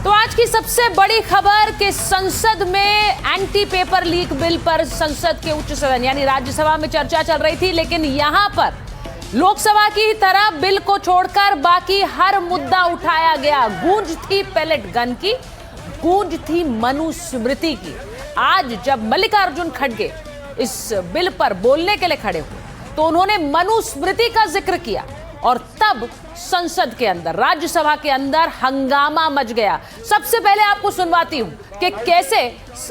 तो आज की सबसे बड़ी खबर कि संसद में एंटी पेपर लीक बिल पर संसद के उच्च सदन यानी राज्यसभा में चर्चा चल रही थी, लेकिन यहां पर लोकसभा की तरह बिल को छोड़कर बाकी हर मुद्दा उठाया गया। गूंज थी पैलेट गन की, गूंज थी मनुस्मृति की। आज जब मल्लिकार्जुन खड़गे इस बिल पर बोलने के लिए खड़े हुए तो उन्होंने मनुस्मृति का जिक्र किया और तब संसद के अंदर, राज्यसभा के अंदर हंगामा मच गया। सबसे पहले आपको सुनवाती हूं कि कैसे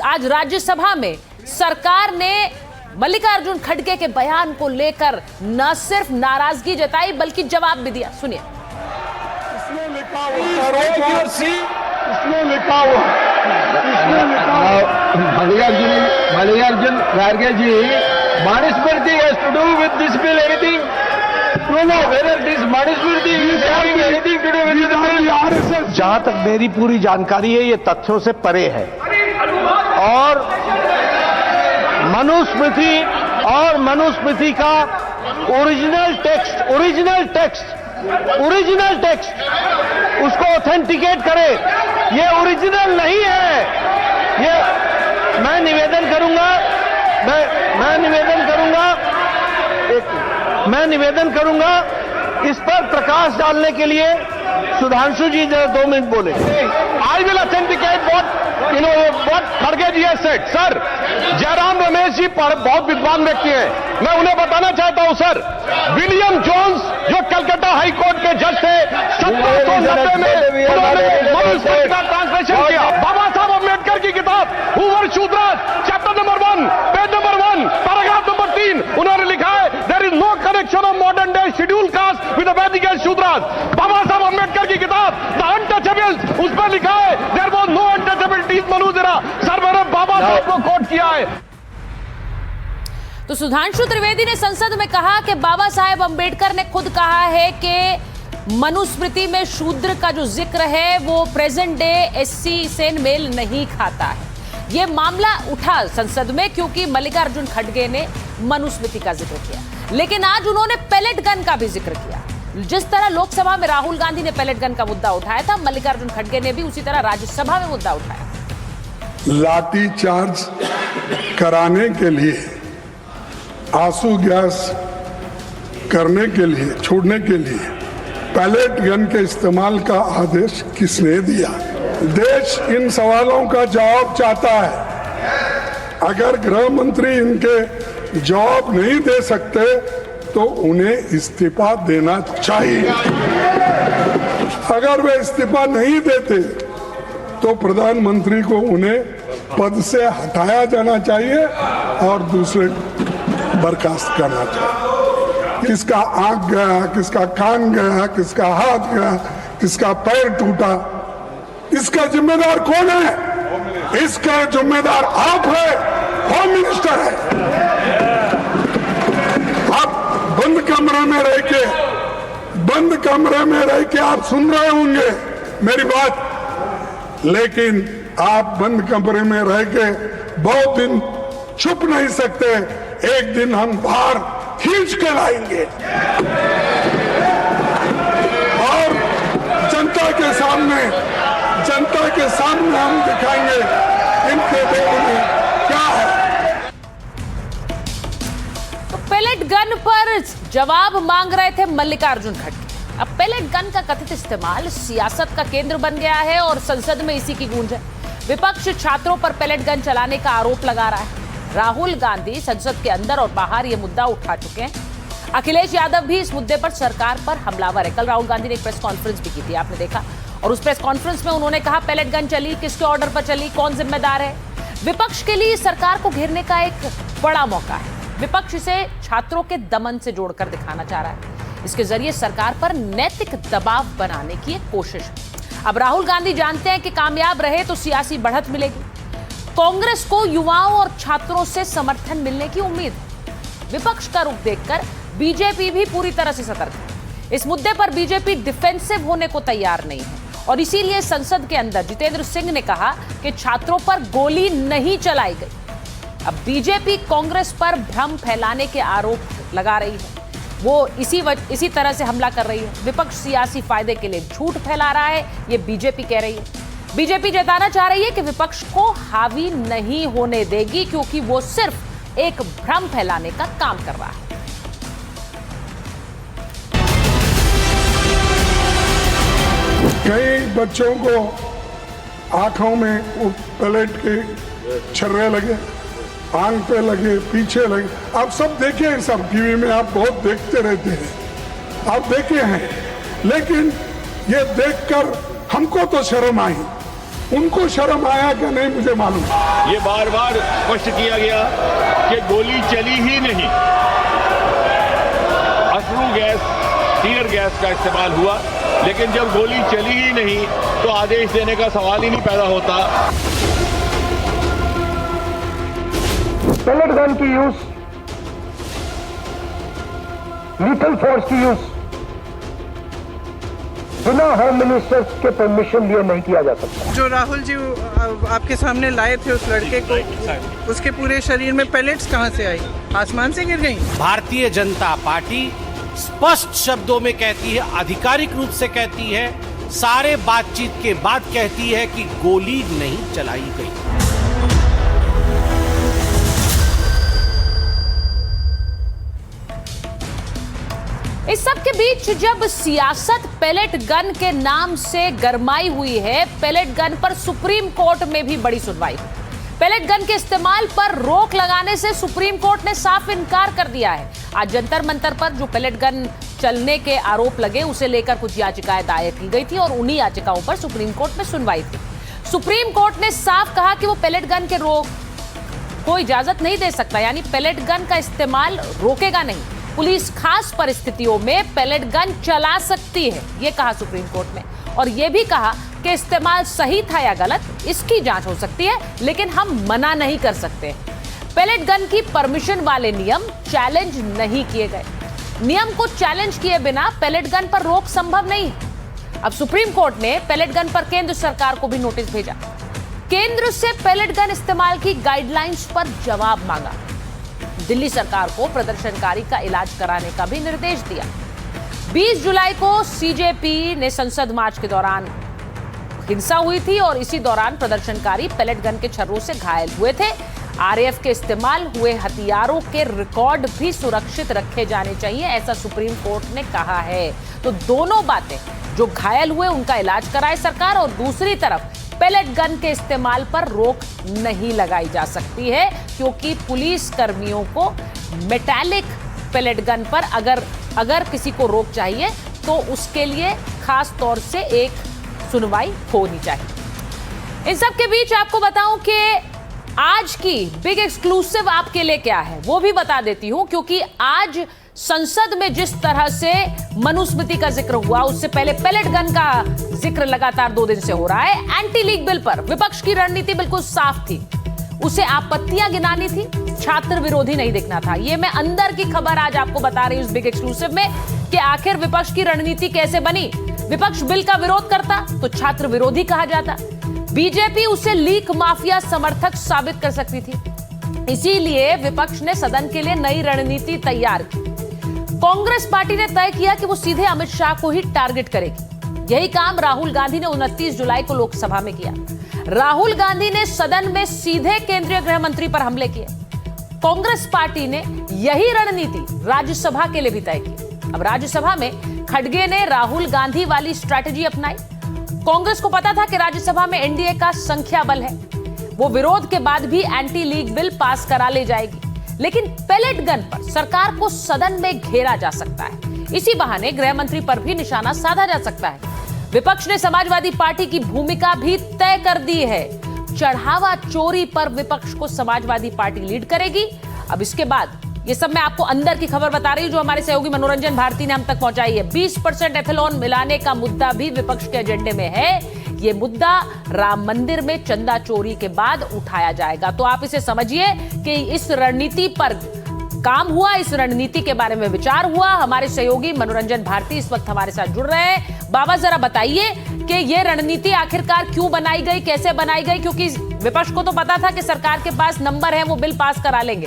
आज राज्यसभा में सरकार ने मल्लिकार्जुन खड़गे के बयान को लेकर न सिर्फ नाराजगी जताई बल्कि जवाब भी दिया। सुनिए। मल्लिकार्जुन खड़गे जी, Manusmriti has to do with this bill anything? No, whether this Manusmriti is having anything to do with this bill? जहां तक मेरी पूरी जानकारी है, ये तथ्यों से परे है और मनुस्मृति का ओरिजिनल टेक्स्ट उसको ऑथेंटिकेट करे। ये ओरिजिनल नहीं है। ये मैं निवेदन करूंगा इस पर प्रकाश डालने के लिए सुधांशु जी जरा 2 मिनट बोले। आई विल ऑथेंटिकेट what खड़गे ji has said। Sir, Jairam Ramesh ji बहुत विद्वान व्यक्ति हैं, मैं उन्हें बताना चाहता हूं सर, विलियम जोन्स जो कलकत्ता हाई कोर्ट के जज थे 1790 में उन्होंने मनुस्मृति का ट्रांसलेशन किया। बाबा साहब अम्बेडकर की किताब who were Shudras, chapter number 1, page number 1, paragraph number 3, उन्होंने लिखा है there is no connection of modern day schedule caste with the Vedic and Shudras. Baba Saheb Ambedkar की किताब द अनटचेबल्स, उस पर लिखा है देयर वाज नो अनटचेबिलिटीज मनुजरा। सर, मैंने बाबा साहब को कोट किया है। तो सुधांशु त्रिवेदी ने संसद में कहा कि बाबा साहेब अंबेडकर ने खुद कहा है कि मनुस्मृति में शूद्र का जो जिक्र है वो प्रेजेंट डे एससी से मेल नहीं खाता है। ये मामला उठा संसद में क्योंकि मल्लिकार्जुन खड़गे ने मनुस्मृति का जिक्र किया, लेकिन आज उन्होंने पैलेट गन का भी जिक्र किया। जिस तरह लोकसभा में राहुल गांधी ने पैलेट गन का मुद्दा उठाया था, मल्लिकार्जुन खड़गे ने भी उसी तरह राज्यसभा में मुद्दा उठाया। लाठी चार्ज कराने के लिए, आंसू गैस करने के लिए, छोड़ने के लिए पैलेट गन के इस्तेमाल का आदेश किसने दिया? देश इन सवालों का जवाब चाहता है। अगर गृह मंत्री इनके जवाब नहीं दे सकते तो उन्हें इस्तीफा देना चाहिए। अगर वे इस्तीफा नहीं देते तो प्रधानमंत्री को उन्हें पद से हटाया जाना चाहिए और दूसरे बर्खास्त करना चाहिए। किसका आंख गया, किसका कान गया, किसका हाथ गया, किसका पैर टूटा, इसका जिम्मेदार कौन है? इसका जिम्मेदार आप है, होम मिनिस्टर है। आप बंद कमरे में रह के आप सुन रहे होंगे मेरी बात, लेकिन आप बंद कमरे में रह के बहुत दिन छुप नहीं सकते। एक दिन हम बाहर खींच के लाएंगे और जनता के सामने हम दिखाएंगे इनके दिलों में क्या है। तो पैलेट गन पर जवाब मांग रहे थे मल्लिकार्जुन खड़गे। अब पैलेट गन का कथित इस्तेमाल सियासत का केंद्र बन गया है और संसद में इसी की गूंज है। विपक्ष छात्रों पर पैलेट गन चलाने का आरोप लगा रहा है। राहुल गांधी संसद के अंदर और बाहर ये मुद्दा उठा चुके हैं। अखिलेश यादव भी इस मुद्दे पर सरकार पर हमलावर है। कल राहुल गांधी ने एक प्रेस कॉन्फ्रेंस भी की थी, आपने देखा, और उस प्रेस कॉन्फ्रेंस में उन्होंने कहा पैलेट गन चली, किसके ऑर्डर पर चली, कौन जिम्मेदार है। विपक्ष के लिए सरकार को घेरने का एक बड़ा मौका है। विपक्ष इसे छात्रों के दमन से जोड़कर दिखाना चाह रहा है। इसके जरिए सरकार पर नैतिक दबाव बनाने की एक कोशिश है। अब राहुल गांधी जानते हैं कि कामयाब रहे तो सियासी बढ़त मिलेगी। कांग्रेस को युवाओं और छात्रों से समर्थन मिलने की उम्मीद है। विपक्ष का रुख देखकर बीजेपी भी पूरी तरह से सतर्क है। इस मुद्दे पर बीजेपी डिफेंसिव होने को तैयार नहीं है और इसीलिए संसद के अंदर जितेंद्र सिंह ने कहा कि छात्रों पर गोली नहीं चलाई गई। अब बीजेपी कांग्रेस पर भ्रम फैलाने के आरोप लगा रही है। वो इसी तरह से हमला कर रही है। विपक्ष सियासी फायदे के लिए झूठ फैला रहा है, ये बीजेपी कह रही है। बीजेपी जताना चाह रही है कि विपक्ष को हावी नहीं होने देगी, क्योंकि वो सिर्फ एक भ्रम फैलाने का काम कर रहा है। कई बच्चों को आंखों में प्लेट के छर्रे लगे, आंख पे लगे, पीछे लगे। आप सब देखे हैं, सब टीवी में आप बहुत देखते रहते हैं, आप देखे हैं। लेकिन ये देखकर हमको तो शर्म आई, उनको शर्म आया कि नहीं मुझे मालूम। ये बार बार स्पष्ट किया गया कि गोली चली ही नहीं, अश्रु गैस, टीयर गैस का इस्तेमाल हुआ, लेकिन जब गोली चली ही नहीं तो आदेश देने का सवाल ही नहीं पैदा होता। पेलेट गन की यूज, लीथल फोर्स की यूज बिना होम मिनिस्टर के परमिशन लिए नहीं किया जा सकता। जो राहुल जी आपके सामने लाए थे उस लड़के को, उसके पूरे शरीर में पैलेट्स कहां से आई? आसमान से गिर गई? भारतीय जनता पार्टी स्पष्ट शब्दों में कहती है, आधिकारिक रूप से कहती है, सारे बातचीत के बाद कहती है कि गोली नहीं चलाई गई। इस सब के बीच जब सियासत पैलेट गन के नाम से गरमाई हुई है, पैलेट गन पर सुप्रीम कोर्ट में भी बड़ी सुनवाई हुई। पैलेट गन के इस्तेमाल पर रोक लगाने से सुप्रीम कोर्ट ने साफ इनकार कर दिया है। आज जंतर मंतर पर जो पैलेट गन चलने के आरोप लगे, उसे लेकर कुछ याचिकाएं दायर की गई थी और उन्हीं याचिकाओं पर सुप्रीम कोर्ट में सुनवाई थी। सुप्रीम कोर्ट ने साफ कहा कि वो पैलेट गन के रोक को इजाजत नहीं दे सकता, यानी पैलेट गन का इस्तेमाल रोकेगा नहीं। पुलिस खास परिस्थितियों में पैलेट गन चला सकती है, ये कहा सुप्रीम कोर्ट ने, और ये भी कहा कि इस्तेमाल सही था या गलत, इसकी जांच हो सकती है, लेकिन हम मना नहीं कर सकते। पैलेट गन की परमिशन वाले नियम चैलेंज नहीं किए गए। नियम को चैलेंज किए बिना पैलेट गन पर रोक संभव नहीं है। अब सुप्रीम कोर्ट ने पैलेट गन पर केंद्र सरकार को भी नोटिस भेजा। केंद्र से पैलेट गन इस्तेमाल की गाइडलाइंस पर जवाब मांगा। दिल्ली सरकार को प्रदर्शनकारी का इलाज कराने का भी निर्देश दिया। 20 जुलाई को सीजेपी ने संसद मार्च के दौरान हिंसा हुई थी और इसी दौरान प्रदर्शनकारी पैलेट गन के छर्रों से घायल हुए थे। आरएएफ के इस्तेमाल हुए हथियारों के रिकॉर्ड भी सुरक्षित रखे जाने चाहिए, ऐसा सुप्रीम कोर्ट ने कहा है। तो दोनों बातें, जो घायल हुए उनका इलाज कराए सरकार, और दूसरी तरफ पैलेट गन के इस्तेमाल पर रोक नहीं लगाई जा सकती है, क्योंकि पुलिस कर्मियों को मेटालिक पैलेट गन पर अगर किसी को रोक चाहिए तो उसके लिए खास तौर से एक सुनवाई होनी चाहिए। इन सब के बीच आपको बताऊं कि आज की बिग एक्सक्लूसिव आपके लिए क्या है वो भी बता देती हूं, क्योंकि आज संसद में जिस तरह से मनुस्मृति का जिक्र हुआ, उससे पहले पैलेट गन का जिक्र लगातार 2 दिन से हो रहा है। एंटी लीग बिल पर विपक्ष की रणनीति बिल्कुल साफ थी, उसे आपत्तियां गिनानी थी, छात्र विरोधी नहीं दिखना था। ये मैं अंदर की खबर आज आपको बता रही हूं इस बिग एक्सक्लूसिव में कि आखिर विपक्ष की रणनीति कैसे बनी। विपक्ष बिल का विरोध करता तो छात्र विरोधी कहा जाता, बीजेपी उसे लीक माफिया समर्थक साबित कर सकती थी, इसीलिए विपक्ष ने सदन के लिए नई रणनीति तैयार की। कांग्रेस पार्टी ने तय किया कि वो सीधे अमित शाह को ही टारगेट करेगी। यही काम राहुल गांधी ने 29 जुलाई को लोकसभा में किया। राहुल गांधी ने सदन में सीधे केंद्रीय गृह मंत्री पर हमले किए। कांग्रेस पार्टी ने यही रणनीति राज्यसभा के लिए भी तय की। अब राज्यसभा में खड़गे ने राहुल गांधी वाली स्ट्रैटेजी अपनाई। कांग्रेस को पता था कि राज्यसभा में एनडीए का संख्या बल है, वो विरोध के बाद भी एंटी लीग बिल पास करा ले जाएगी, लेकिन पैलेट गन पर सरकार को सदन में घेरा जा सकता है। इसी बहाने गृह मंत्री पर भी निशाना साधा जा सकता है। विपक्ष ने समाजवादी पार्टी की भूमिका भी तय कर दी है। चढ़ावा चोरी पर विपक्ष को समाजवादी पार्टी लीड करेगी। अब इसके बाद ये सब मैं आपको अंदर की खबर बता रही हूं, जो हमारे सहयोगी मनोरंजन भारती ने हम तक पहुंचाई है। 20% एथेनॉल मिलाने का मुद्दा भी विपक्ष के एजेंडे में है। ये मुद्दा राम मंदिर में चंदा चोरी के बाद उठाया जाएगा। तो आप इसे समझिए कि इस रणनीति पर काम हुआ, इस रणनीति के बारे में विचार हुआ। हमारे सहयोगी मनोरंजन भारती इस वक्त हमारे साथ जुड़ रहे हैं। बाबा जरा बताइए कि ये रणनीति आखिरकार क्यों बनाई गई, कैसे बनाई गई, क्योंकि विपक्ष को तो पता था कि सरकार के पास नंबर है, वो बिल पास करा लेंगे।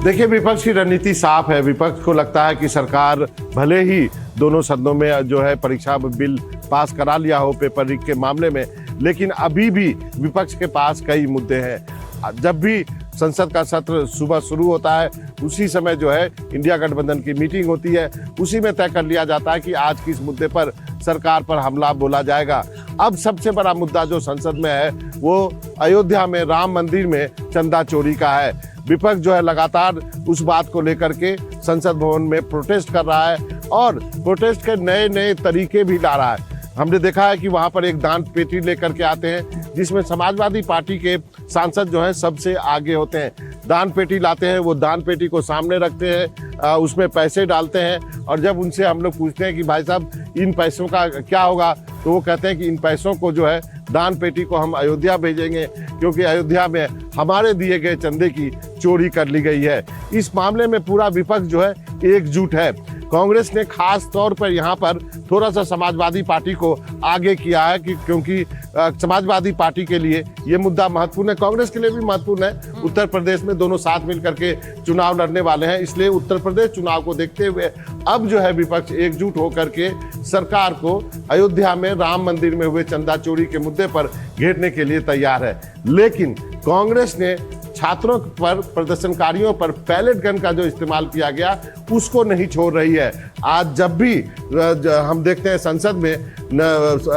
देखिए, विपक्ष की रणनीति साफ है। विपक्ष को लगता है कि सरकार भले ही दोनों सदनों में जो है परीक्षा बिल पास करा लिया हो पेपर लीक के मामले में, लेकिन अभी भी विपक्ष के पास कई मुद्दे हैं। जब भी संसद का सत्र सुबह शुरू होता है उसी समय जो है इंडिया गठबंधन की मीटिंग होती है, उसी में तय कर लिया जाता है कि आज किस मुद्दे पर सरकार पर हमला बोला जाएगा। अब सबसे बड़ा मुद्दा जो संसद में है वो अयोध्या में राम मंदिर में चंदा चोरी का है। विपक्ष जो है लगातार उस बात को लेकर के संसद भवन में प्रोटेस्ट कर रहा है और प्रोटेस्ट के नए नए तरीके भी ला रहा है। हमने देखा है कि वहाँ पर एक दान पेटी लेकर के आते हैं जिसमें समाजवादी पार्टी के सांसद जो हैं सबसे आगे होते हैं। दान पेटी लाते हैं, वो दान पेटी को सामने रखते हैं, उसमें पैसे डालते हैं और जब उनसे हम लोग पूछते हैं कि भाई साहब इन पैसों का क्या होगा, तो वो कहते हैं कि इन पैसों को जो है दान पेटी को हम अयोध्या भेजेंगे क्योंकि अयोध्या में हमारे दिए गए चंदे की चोरी कर ली गई है। इस मामले में पूरा विपक्ष जो है एकजुट है। कांग्रेस ने खास तौर पर यहाँ पर थोड़ा सा समाजवादी पार्टी को आगे किया है कि क्योंकि समाजवादी पार्टी के लिए ये मुद्दा महत्वपूर्ण है, कांग्रेस के लिए भी महत्वपूर्ण है। उत्तर प्रदेश में दोनों साथ मिलकर के चुनाव लड़ने वाले हैं, इसलिए उत्तर प्रदेश चुनाव को देखते हुए अब जो है विपक्ष एकजुट होकर के सरकार को अयोध्या में राम मंदिर में हुए चंदा चोरी के मुद्दे पर घेरने के लिए तैयार है। लेकिन कांग्रेस ने छात्रों पर, प्रदर्शनकारियों पर पैलेट गन का जो इस्तेमाल किया गया उसको नहीं छोड़ रही है। आज जब भी हम देखते हैं संसद में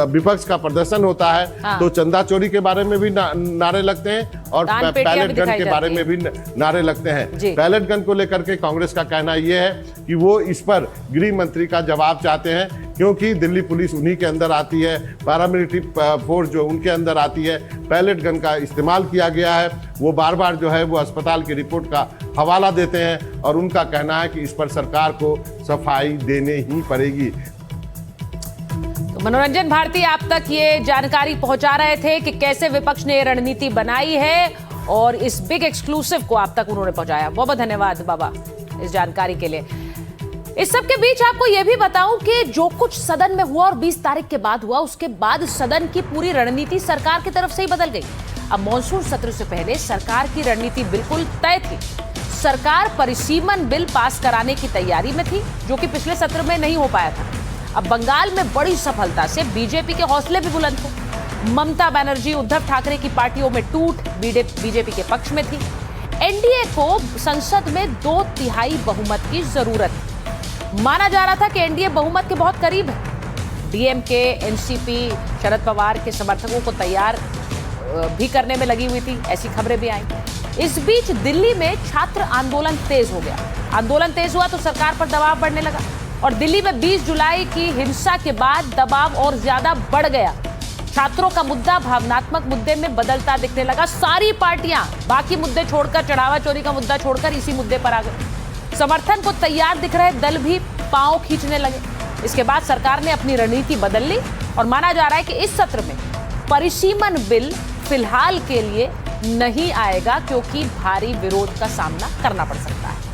विपक्ष का प्रदर्शन होता है तो चंदा चोरी के बारे में भी नारे लगते हैं और पैलेट गन के बारे में भी नारे लगते हैं। पैलेट गन को लेकर के कांग्रेस का कहना यह है कि वो इस पर गृह मंत्री का जवाब चाहते हैं क्योंकि दिल्ली पुलिस उन्हीं के अंदर आती है, पैरामिलिट्री फोर्स जो उनके अंदर आती है। पैलेट गन का इस्तेमाल किया गया है, वो बार बार जो है वो अस्पताल की रिपोर्ट का हवाला देते हैं और उनका कहना है कि इस पर सरकार को सफाई देने ही पड़ेगी। तो मनोरंजन भारती आप तक ये जानकारी पहुंचा रहे थे कि कैसे विपक्ष ने रणनीति बनाई है और इस बिग एक्सक्लूसिव को आप तक उन्होंने पहुंचाया। बहुत बहुत धन्यवाद बाबा इस जानकारी के लिए। इस सब के बीच आपको यह भी बताऊं कि जो कुछ सदन में हुआ और 20 तारीख के बाद हुआ, उसके बाद सदन की पूरी रणनीति सरकार की तरफ से ही बदल गई। अब मॉनसून सत्र से पहले सरकार की रणनीति बिल्कुल तय थी। सरकार परिसीमन बिल पास कराने की तैयारी में थी, जो कि पिछले सत्र में नहीं हो पाया था। अब बंगाल में बड़ी सफलता से बीजेपी के हौसले भी बुलंद थे। ममता बनर्जी उद्धव ठाकरे की पार्टियों में टूट बीजेपी के पक्ष में थी। एनडीए को संसद में 2/3 बहुमत की जरूरत थी। माना जा रहा था कि एनडीए बहुमत के बहुत करीब है। डीएमके, एनसीपी, शरद पवार के समर्थकों को तैयार भी करने में लगी हुई थी, ऐसी खबरें भी आई। इस बीच दिल्ली में छात्र आंदोलन तेज हो गया। आंदोलन तेज हुआ तो सरकार पर दबाव बढ़ने लगा और दिल्ली में 20 जुलाई की हिंसा के बाद दबाव और ज्यादा बढ़ गया। छात्रों का मुद्दा भावनात्मक मुद्दे में बदलता दिखने लगा। सारी पार्टियां बाकी मुद्दे छोड़कर, चढ़ावा चोरी का मुद्दा छोड़कर इसी मुद्दे पर आ गए। समर्थन को तैयार दिख रहे दल भी पांव खींचने लगे। इसके बाद सरकार ने अपनी रणनीति बदल ली और माना जा रहा है कि इस सत्र में परिसीमन बिल फिलहाल के लिए नहीं आएगा क्योंकि भारी विरोध का सामना करना पड़ सकता है।